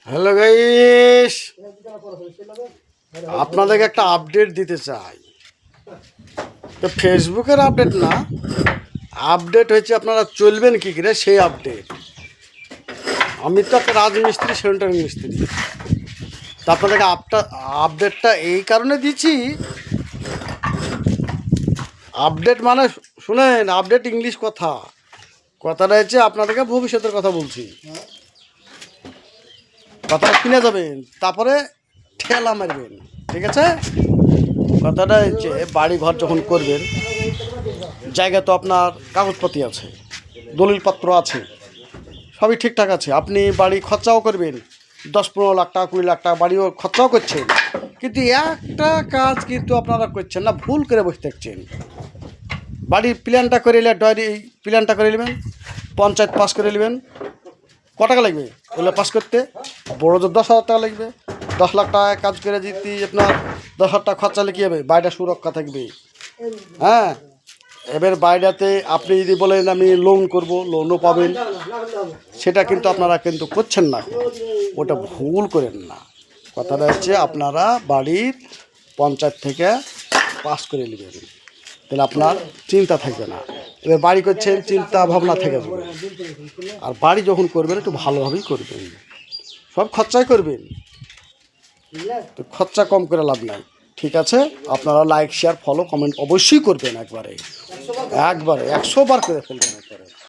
Hello guys, আপনাদেরকে একটা update দিতে চাই। তো ফেসবুকের আপডেট না, আপডেট হচ্ছে আপনারা চলবেন কী করে সেই আপডেট। আমি তো একটা রাজমিস্ত্রি, সেন্টার মিস্ত্রি। তো আপনাদেরকে আপডেটটা এই কারণে দিচ্ছি। আপডেট মানে শুনেন, আপডেট ইংলিশ কথাটা হচ্ছে আপনাদেরকে ভবিষ্যতের কথা বলছি। কথাটা কিনে যাবেন, তারপরে ঠেলা মারবেন, ঠিক আছে? কথাটা হচ্ছে বাড়ি ঘর যখন করবেন, জায়গা তো আপনার কাগজপাতি আছে, দলিলপত্র আছে, সবই ঠিকঠাক আছে। আপনি বাড়ি খরচাও করবেন, 10-15 লাখ টাকা, 20 লাখ টাকা বাড়িও খরচাও করছেন, কিন্তু একটা কাজ কিন্তু আপনারা করছেন না, ভুল করে বসে থাকছেন। বাড়ির প্ল্যানটা করে নিলে, প্ল্যানটা করে নেবেন, পঞ্চায়েত পাস করে নেবেন। ক টাকা লাগবে ওগুলো পাস করতে? বড় জোর 10,000 টাকা লাগবে। 10 লাখ টাকায় কাজ করে যদি আপনার 10,000 টাকা খরচা হলে কী হবে? বাড়িটা সুরক্ষা থাকবে। হ্যাঁ, এবার বাড়িটাতে আপনি যদি বলেন আমি লোন করব, লোনও পাবেন, সেটা কিন্তু আপনারা কিন্তু করছেন না। ওটা ভুল করেন না। কথাটা হচ্ছে আপনারা বাড়ির পঞ্চায়েত থেকে পাস করে নেবেন, তাহলে আপনার চিন্তা থাকবে না। এবার বাড়ি করছেন, চিন্তা ভাবনা থেকে যাবে। আর বাড়ি যখন করবেন একটু ভালোভাবেই করবেন, সব খরচাই করবেন, তো খরচা কম করে লাভ নাই। ঠিক আছে, আপনারা লাইক, শেয়ার, ফলো, কমেন্ট অবশ্যই করবেন। একবারে 100 বার করে ফেলবেন একবারে।